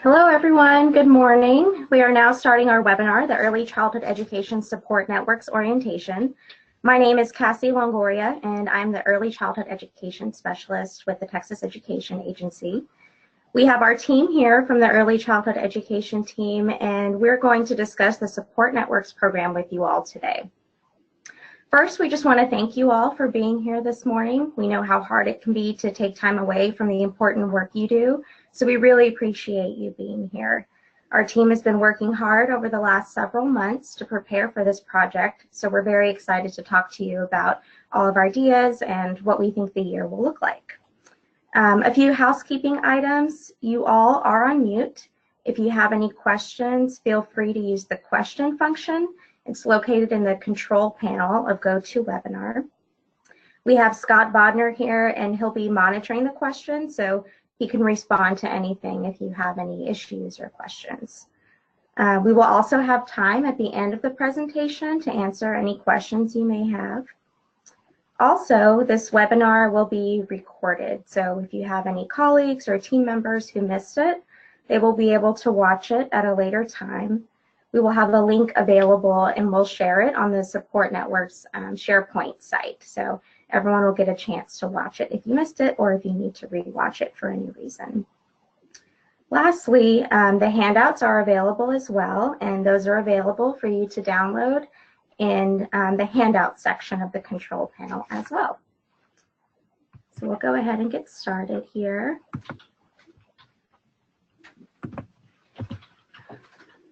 Hello everyone, good morning. We are now starting our webinar, the Early Childhood Education Support Networks Orientation. My name is Cassie Longoria and I'm the Early Childhood Education Specialist with the Texas Education Agency. We have our team here from the Early Childhood Education team and we're going to discuss the Support Networks program with you all today. First, we just want to thank you all for being here this morning. We know how hard it can be to take time away from the important work you do, so we really appreciate you being here. Our team has been working hard over the last several months to prepare for this project, so we're very excited to talk to you about all of our ideas and what we think the year will look like. A few housekeeping items. You all are on mute. If you have any questions, feel free to use the question function. It's located in the control panel of GoToWebinar. We have Scott Bodner here and he'll be monitoring the questions, so he can respond to anything if you have any issues or questions. We will also have time at the end of the presentation to answer any questions you may have. Also, this webinar will be recorded, so if you have any colleagues or team members who missed it, they will be able to watch it at a later time. We will have a link available and we'll share it on the Support Networks SharePoint site. So everyone will get a chance to watch it if you missed it or if you need to rewatch it for any reason. Lastly, the handouts are available as well, and those are available for you to download in the handout section of the control panel as well. So we'll go ahead and get started here.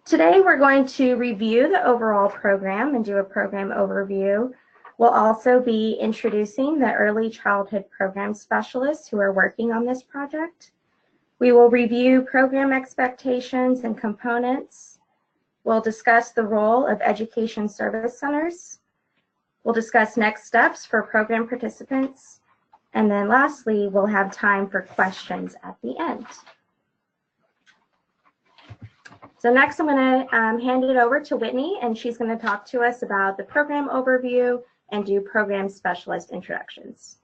Today we're going to review the overall program and do a program overview. We'll also be introducing the early childhood program specialists who are working on this project. We will review program expectations and components. We'll discuss the role of education service centers. We'll discuss next steps for program participants. And then lastly, we'll have time for questions at the end. So next I'm going to hand it over to Whitney, and she's going to talk to us about the program overview and do program specialist introductions.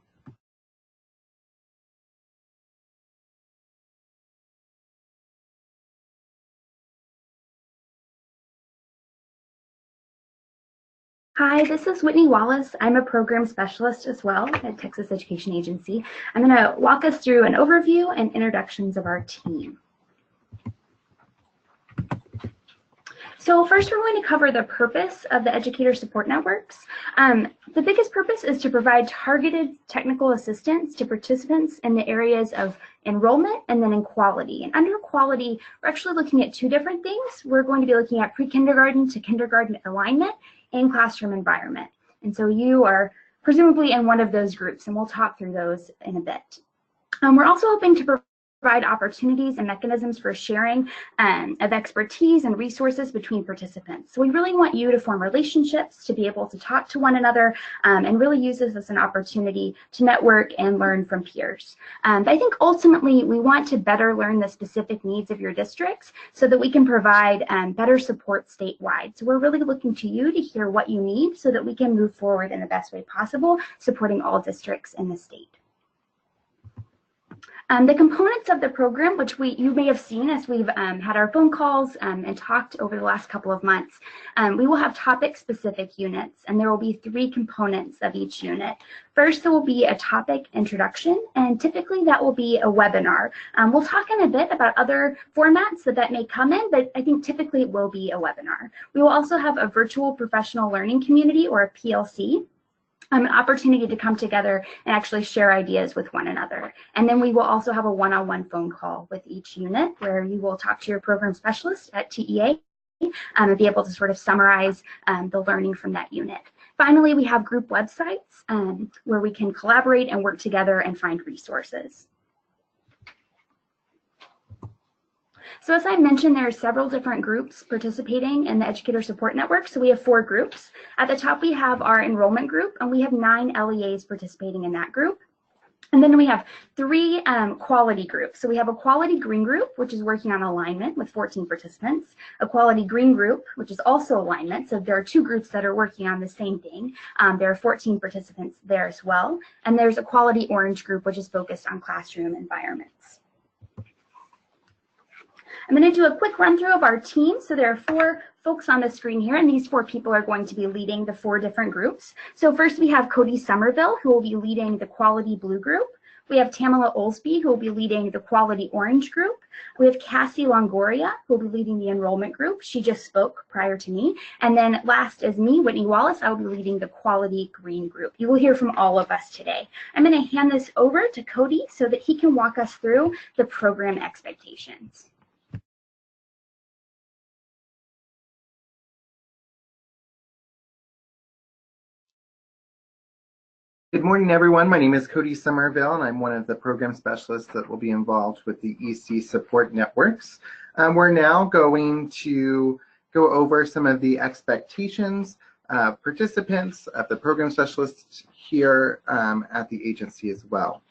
Hi, this is Whitney Wallace. I'm a program specialist as well at Texas Education Agency. I'm going to walk us through an overview and introductions of our team. So first we're going to cover the purpose of the Educator Support Networks. The biggest purpose is to provide targeted technical assistance to participants in the areas of enrollment and then in quality. And under quality, we're actually looking at two different things. We're going to be looking at pre-kindergarten to kindergarten alignment and classroom environment. And so you are presumably in one of those groups, and we'll talk through those in a bit. We're also hoping to provide opportunities and mechanisms for sharing of expertise and resources between participants. So we really want you to form relationships, to be able to talk to one another, and really use this as an opportunity to network and learn from peers. But I think ultimately we want to better learn the specific needs of your districts so that we can provide better support statewide. So we're really looking to you to hear what you need so that we can move forward in the best way possible, supporting all districts in the state. The components of the program, which you may have seen as we've had our phone calls and talked over the last couple of months, we will have topic-specific units, and there will be 3 components of each unit. First, there will be a topic introduction, and typically that will be a webinar. We'll talk in a bit about other formats that may come in, but I think typically it will be a webinar. We will also have a virtual professional learning community, or a PLC. An opportunity to come together and actually share ideas with one another. And then we will also have a one-on-one phone call with each unit where you will talk to your program specialist at TEA and be able to sort of summarize the learning from that unit. Finally, we have group websites where we can collaborate and work together and find resources. So as I mentioned, there are several different groups participating in the Educator Support Network. So we have 4 groups. At the top, we have our enrollment group, and we have 9 LEAs participating in that group. And then we have 3 quality groups. So we have a quality green group, which is working on alignment with 14 participants, a quality green group, which is also alignment. So there are 2 groups that are working on the same thing. There are 14 participants there as well. And there's a quality orange group, which is focused on classroom environments. I'm going to do a quick run through of our team. So there are 4 folks on the screen here, and these 4 people are going to be leading the 4 different groups. So first we have Cody Somerville, who will be leading the Quality Blue group. We have Tamala Olsby, who will be leading the Quality Orange group. We have Cassie Longoria, who will be leading the Enrollment group. She just spoke prior to me. And then last is me, Whitney Wallace. I will be leading the Quality Green group. You will hear from all of us today. I'm going to hand this over to Cody so that he can walk us through the program expectations. Good morning, everyone. My name is Cody Somerville, and I'm one of the program specialists that will be involved with the ECE Support Networks. We're now going to go over some of the expectations of participants, of the program specialists here at the agency as well.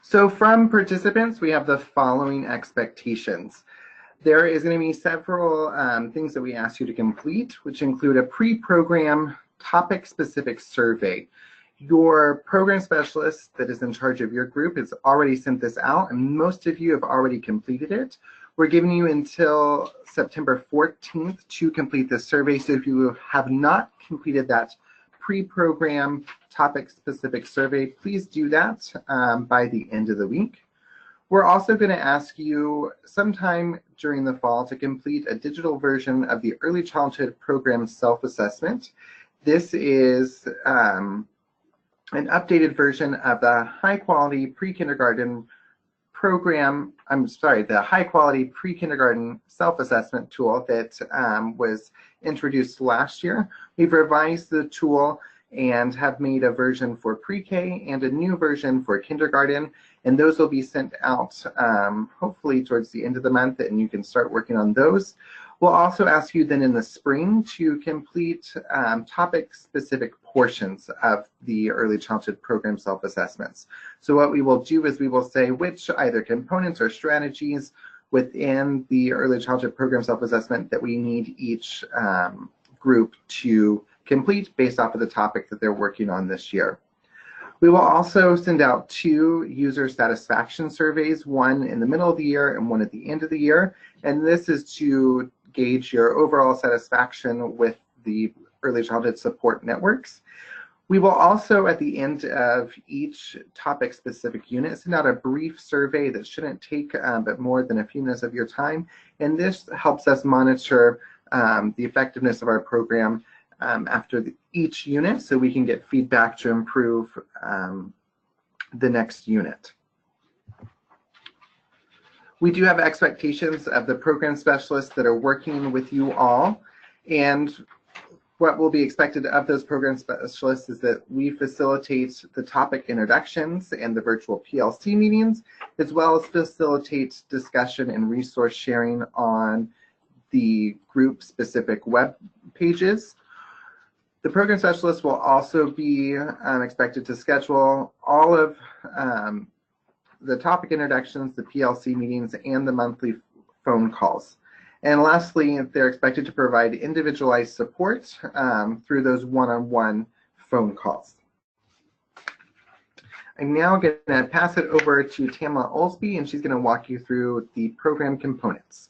So from participants, we have the following expectations. There is going to be several things that we ask you to complete, which include a pre-program topic-specific survey. Your program specialist that is in charge of your group has already sent this out, and most of you have already completed it. We're giving you until September 14th to complete this survey, so if you have not completed that pre-program topic-specific survey, please do that by the end of the week. We're also going to ask you sometime during the fall to complete a digital version of the Early Childhood Program Self-Assessment. This is an updated version of the high-quality pre-kindergarten program, the high-quality pre-kindergarten self-assessment tool that was introduced last year. We've revised the tool and have made a version for pre-K and a new version for kindergarten, and those will be sent out hopefully towards the end of the month, and you can start working on those. We'll also ask you then in the spring to complete topic-specific portions of the Early Childhood Program self-assessments. So what we will do is we will say which either components or strategies within the Early Childhood Program self-assessment that we need each group to complete based off of the topic that they're working on this year. We will also send out 2 user satisfaction surveys, one in the middle of the year and one at the end of the year. And this is to gauge your overall satisfaction with the Early Childhood Support Networks. We will also, at the end of each topic-specific unit, send out a brief survey that shouldn't take but more than a few minutes of your time. And this helps us monitor the effectiveness of our program after each unit, so we can get feedback to improve the next unit. We do have expectations of the program specialists that are working with you all, and what will be expected of those program specialists is that we facilitate the topic introductions and the virtual PLC meetings, as well as facilitate discussion and resource sharing on the group-specific web pages. The program specialist will also be expected to schedule all of the topic introductions, the PLC meetings, and the monthly phone calls. And lastly, they're expected to provide individualized support through those one-on-one phone calls. I'm now going to pass it over to Tamala Olsby, and she's going to walk you through the program components.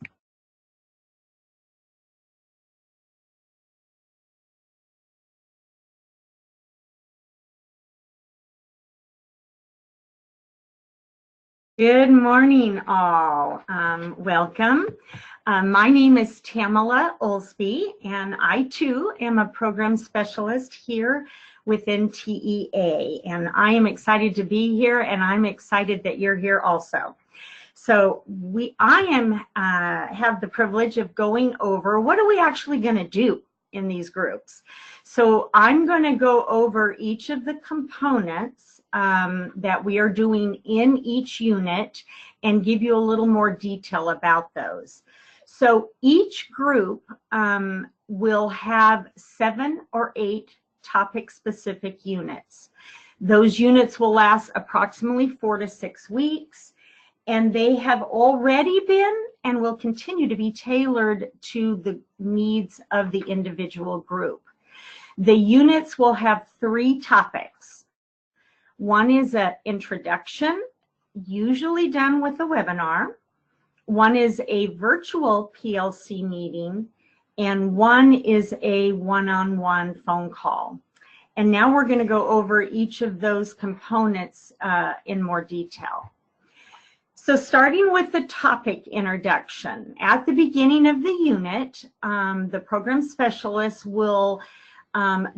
Good morning, all. Welcome. My name is Tamala Olsby, and I too am a program specialist here within TEA. And I am excited to be here, and I'm excited that you're here also. So I have the privilege of going over what are we actually going to do in these groups. So I'm going to go over each of the components that we are doing in each unit and give you a little more detail about those. So each group will have 7 or 8 topic-specific units. Those units will last approximately 4 to 6 weeks, and they have already been and will continue to be tailored to the needs of the individual group. The units will have 3 topics. One is an introduction usually done with a webinar, one is a virtual PLC meeting, and one is a one-on-one phone call. And now we're going to go over each of those components in more detail. So starting with the topic introduction, at the beginning of the unit, the program specialist will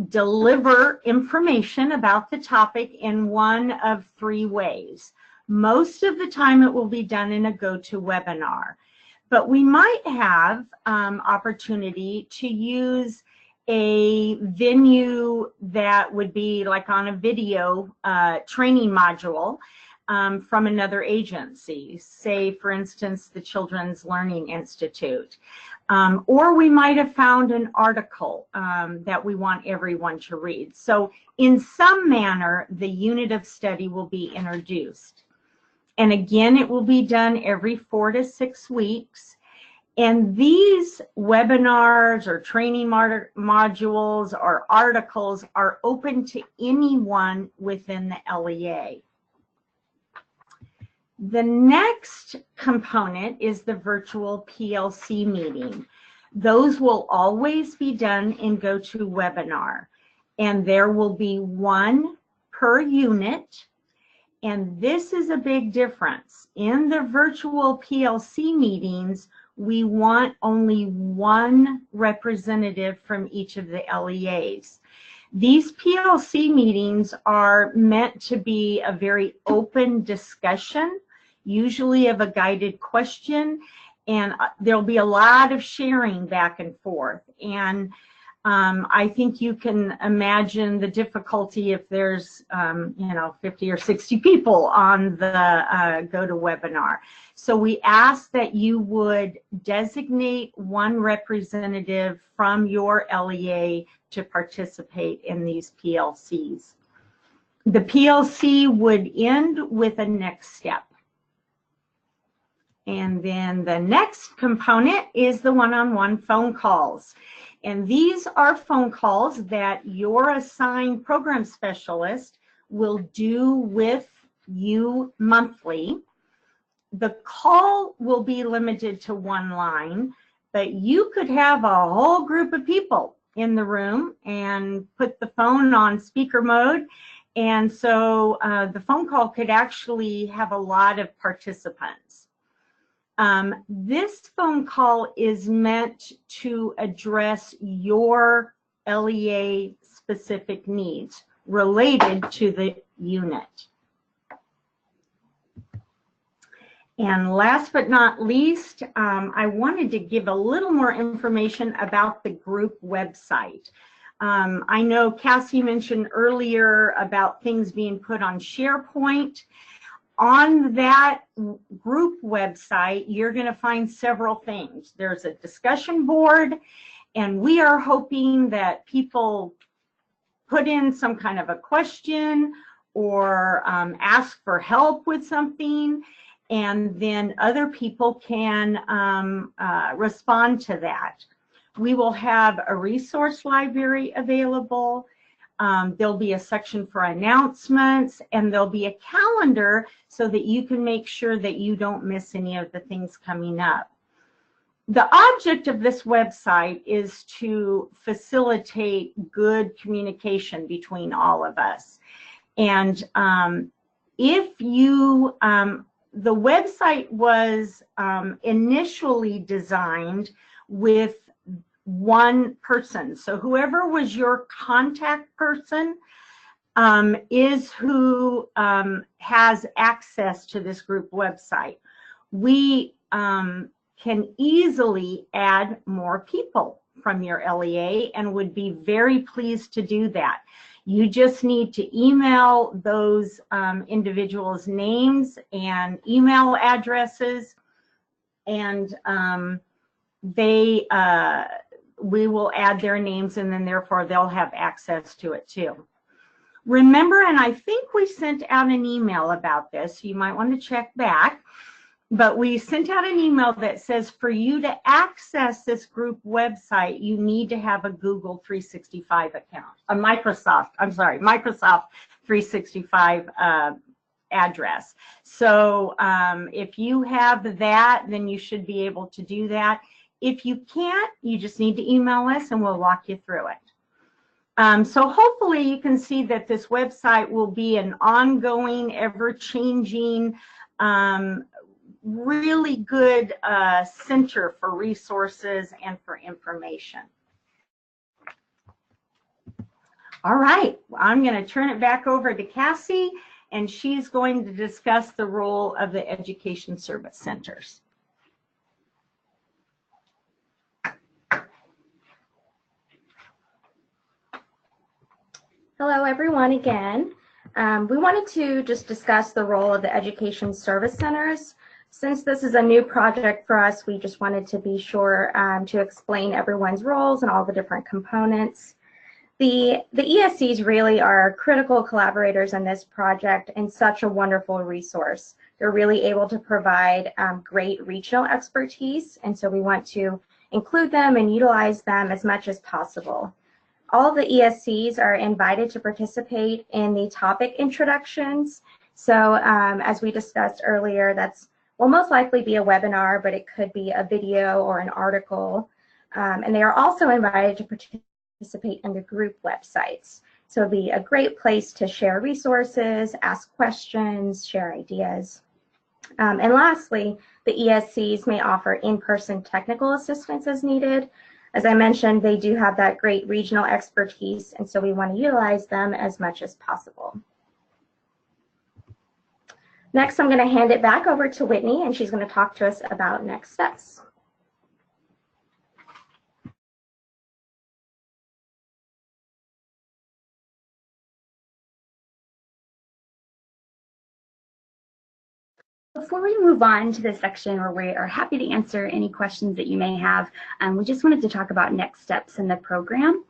deliver information about the topic in one of three ways. Most of the time it will be done in a GoToWebinar, but we might have opportunity to use a venue that would be like on a video training module from another agency, say for instance the Children's Learning Institute, or we might have found an article that we want everyone to read. So in some manner the unit of study will be introduced, and again it will be done every 4 to 6 weeks. And these webinars or training modules or articles are open to anyone within the LEA. The next component is the virtual PLC meeting. Those will always be done in GoToWebinar, and there will be one per unit. And this is a big difference. In the virtual PLC meetings, we want only one representative from each of the LEAs. These PLC meetings are meant to be a very open discussion, usually of a guided question, and there'll be a lot of sharing back and forth. And I think you can imagine the difficulty if there's, 50 or 60 people on the GoToWebinar. So we ask that you would designate one representative from your LEA to participate in these PLCs. The PLC would end with a next step. And then the next component is the one-on-one phone calls. And these are phone calls that your assigned program specialist will do with you monthly. The call will be limited to one line, but you could have a whole group of people in the room and put the phone on speaker mode. And so the phone call could actually have a lot of participants. This phone call is meant to address your LEA specific needs related to the unit. And last but not least, I wanted to give a little more information about the group website. I know Cassie mentioned earlier about things being put on SharePoint. On that group website, you're going to find several things. There's a discussion board, and we are hoping that people put in some kind of a question or ask for help with something, and then other people can respond to that. We will have a resource library available. There'll be a section for announcements, and there'll be a calendar so that you can make sure that you don't miss any of the things coming up. The object of this website is to facilitate good communication between all of us. And if you, the website was initially designed with one person. So whoever was your contact person is who has access to this group website. We can easily add more people from your LEA and would be very pleased to do that. You just need to email those individuals' names and email addresses, and we will add their names, and then therefore they'll have access to it too. Remember, and I think we sent out an email about this, you might want to check back, but we sent out an email that says for you to access this group website, you need to have a Google 365 account, Microsoft 365 address. So if you have that, then you should be able to do that. If you can't, you just need to email us and we'll walk you through it. So hopefully you can see that this website will be an ongoing, ever-changing, really good center for resources and for information. All right, I'm going to turn it back over to Cassie, and she's going to discuss the role of the Education Service Centers. Hello, everyone, again. We wanted to just discuss the role of the Education Service Centers. Since this is a new project for us, we just wanted to be sure to explain everyone's roles and all the different components. The ESCs really are critical collaborators in this project and such a wonderful resource. They're really able to provide great regional expertise, and so we want to include them and utilize them as much as possible. All the ESCs are invited to participate in the topic introductions. So as we discussed earlier, will most likely be a webinar, but it could be a video or an article. And they are also invited to participate in the group websites. So it'll be a great place to share resources, ask questions, share ideas. And lastly, the ESCs may offer in-person technical assistance as needed. As I mentioned, they do have that great regional expertise, and so we want to utilize them as much as possible. Next, I'm going to hand it back over to Whitney, and she's going to talk to us about next steps. Before we move on to the section where we are happy to answer any questions that you may have, we just wanted to talk about next steps in the program.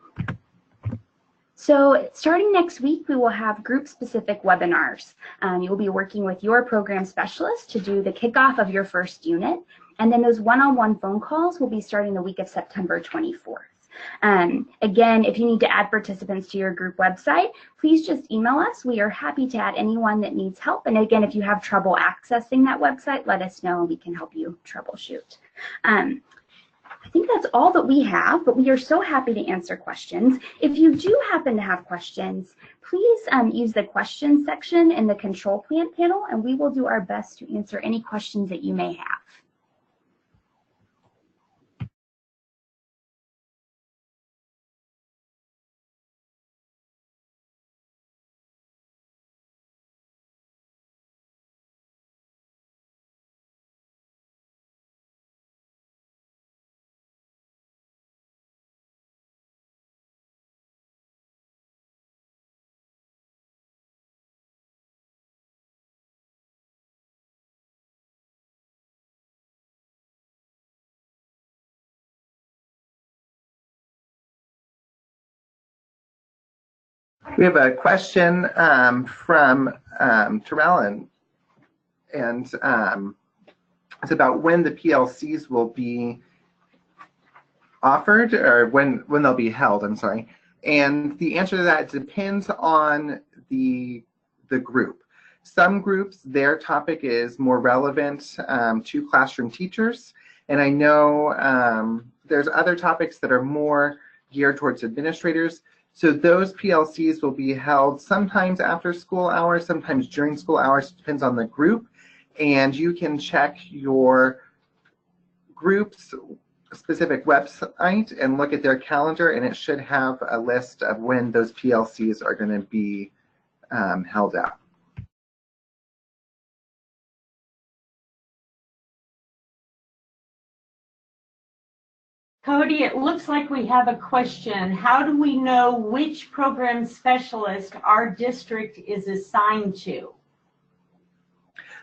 So starting next week, we will have group-specific webinars. You will be working with your program specialist to do the kickoff of your first unit, and then those one-on-one phone calls will be starting the week of September 24th. Again, if you need to add participants to your group website, please just email us. We are happy to add anyone that needs help. And again, if you have trouble accessing that website, let us know and we can help you troubleshoot. I think that's all that we have, but we are so happy to answer questions. If you do happen to have questions, please use the questions section in the control plan panel, and we will do our best to answer any questions that you may have. We have a question from Terrell, and it's about when the PLCs will be offered, or when they'll be held, I'm sorry. And the answer to that depends on the group. Some groups, their topic is more relevant to classroom teachers, and I know there's other topics that are more geared towards administrators. So those PLCs will be held sometimes after school hours, sometimes during school hours, depends on the group. And you can check your group's specific website and look at their calendar, and it should have a list of when those PLCs are going to be held out. Cody, it looks like we have a question. How do we know which program specialist our district is assigned to?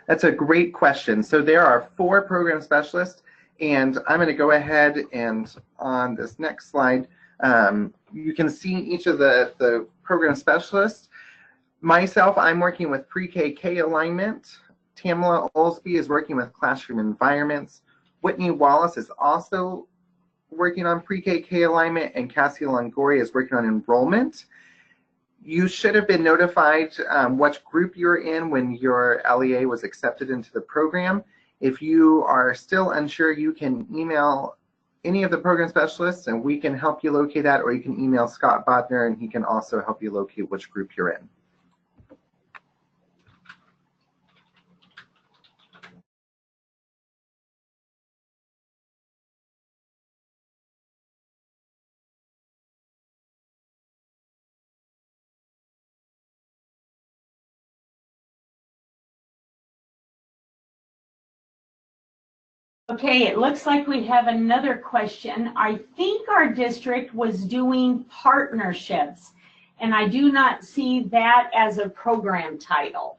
That's a great question. So there are 4 program specialists, and I'm going to go ahead and on this next slide, you can see each of the program specialists. Myself, I'm working with pre-K alignment. Tamala Olsby is working with classroom environments. Whitney Wallace is also working on pre-K alignment, and Cassie Longoria is working on enrollment. You should have been notified what group you're in when your LEA was accepted into the program. If you are still unsure, you can email any of the program specialists and we can help you locate that, or you can email Scott Bodner and he can also help you locate which group you're in. Okay, it looks like we have another question. I think our district was doing partnerships, and I do not see that as a program title.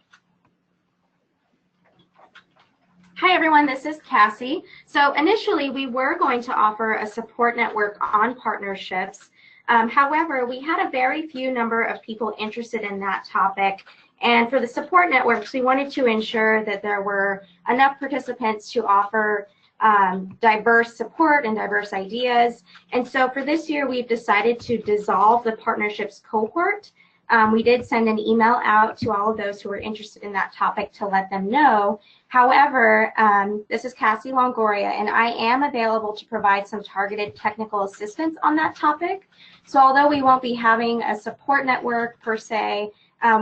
Hi everyone, this is Cassie. So initially we were going to offer a support network on partnerships. However, we had a very few number of people interested in that topic. And for the support networks, we wanted to ensure that there were enough participants to offer diverse support and diverse ideas. And so for this year, we've decided to dissolve the partnerships cohort. We did send an email out to all of those who were interested in that topic to let them know. However, this is Cassie Longoria, and I am available to provide some targeted technical assistance on that topic. So although we won't be having a support network per se,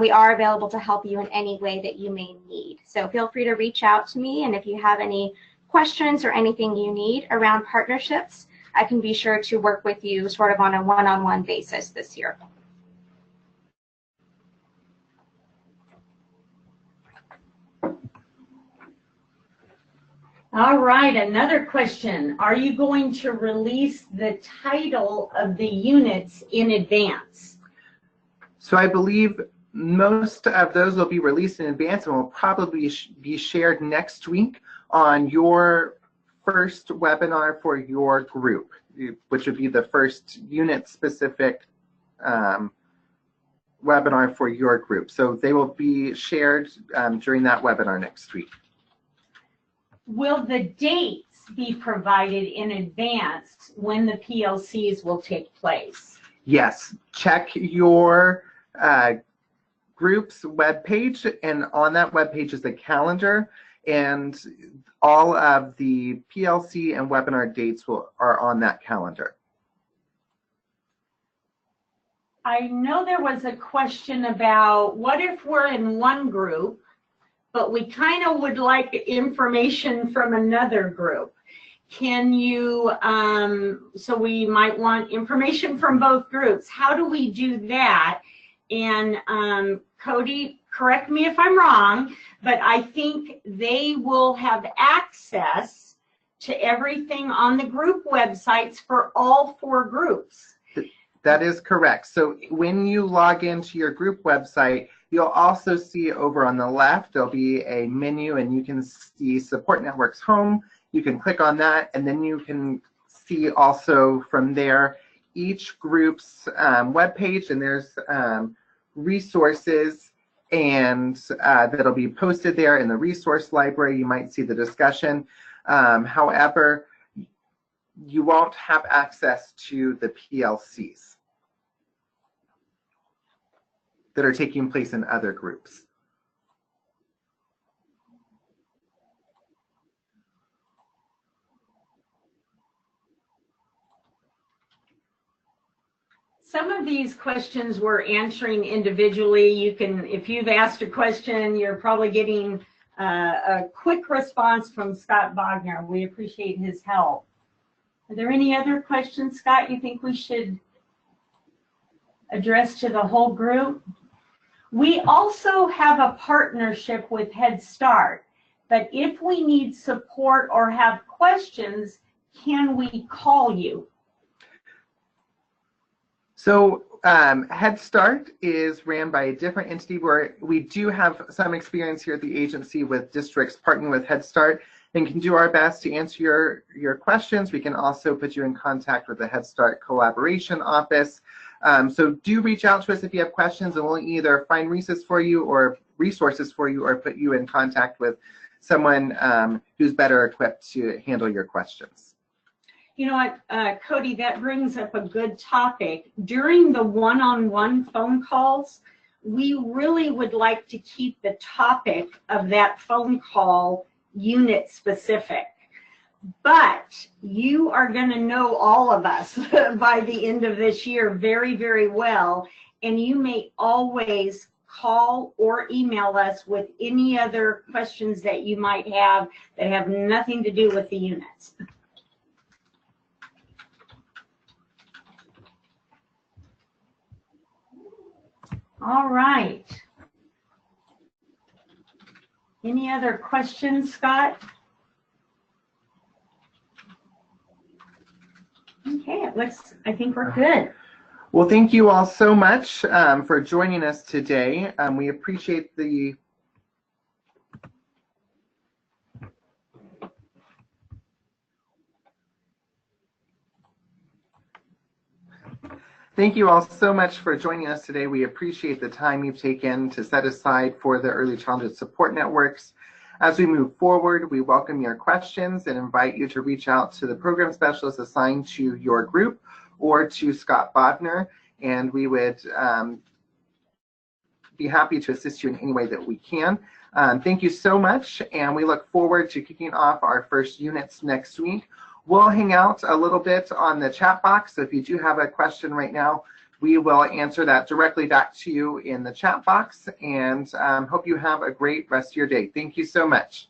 we are available to help you in any way that you may need. So feel free to reach out to me, and if you have any questions or anything you need around partnerships, I can be sure to work with you sort of on a one-on-one basis this year. All right, another question. Are you going to release the title of the units in advance? So I believe most of those will be released in advance and will probably be shared next week on your first webinar for your group, which would be the first unit-specific webinar for your group. So they will be shared during that webinar next week. Will the dates be provided in advance when the PLCs will take place? Yes, check your group's webpage, and on that webpage is the calendar, and all of the PLC and webinar dates are on that calendar. I know there was a question about what if we're in one group, but we kind of would like information from another group. Can you, so we might want information from both groups. How do we do that? And Cody, correct me if I'm wrong, but I think they will have access to everything on the group websites for all 4 groups. That is correct. So when you log into your group website, you'll also see over on the left, there'll be a menu and you can see Support Networks Home. You can click on that, and then you can see also from there each group's webpage, and there's resources and that'll be posted there in the resource library. You might see the discussion. However, you won't have access to the PLCs that are taking place in other groups. Some of these questions we're answering individually. You can, if you've asked a question, you're probably getting a quick response from Scott Bodner. We appreciate his help. Are there any other questions, Scott, you think we should address to the whole group? We also have a partnership with Head Start, but if we need support or have questions, can we call you? So Head Start is ran by a different entity where we do have some experience here at the agency with districts partnering with Head Start and can do our best to answer your questions. We can also put you in contact with the Head Start Collaboration Office. So do reach out to us if you have questions, and we'll either find resources for you or put you in contact with someone who's better equipped to handle your questions. You know what, Cody, that brings up a good topic. During the one-on-one phone calls, we really would like to keep the topic of that phone call unit specific. But you are going to know all of us by the end of this year very, very well. And you may always call or email us with any other questions that you might have that have nothing to do with the units. All right. Any other questions, Scott? Okay, I think we're good. Well, thank you all so much for joining us today. We appreciate the Thank you all so much for joining us today. We appreciate the time you've taken to set aside for the Early Childhood Support Networks. As we move forward, we welcome your questions and invite you to reach out to the program specialist assigned to your group or to Scott Bodner, and we would be happy to assist you in any way that we can. Thank you so much, and we look forward to kicking off our first units next week. We'll hang out a little bit on the chat box, so if you do have a question right now, we will answer that directly back to you in the chat box, and hope you have a great rest of your day. Thank you so much.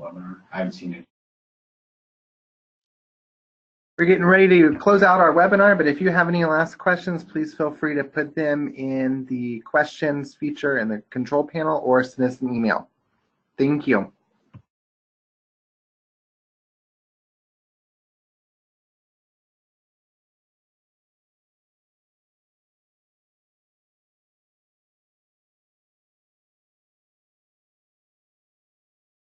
webinar. I haven't seen it. We're getting ready to close out our webinar, but if you have any last questions, please feel free to put them in the questions feature in the control panel or send us an email. Thank you.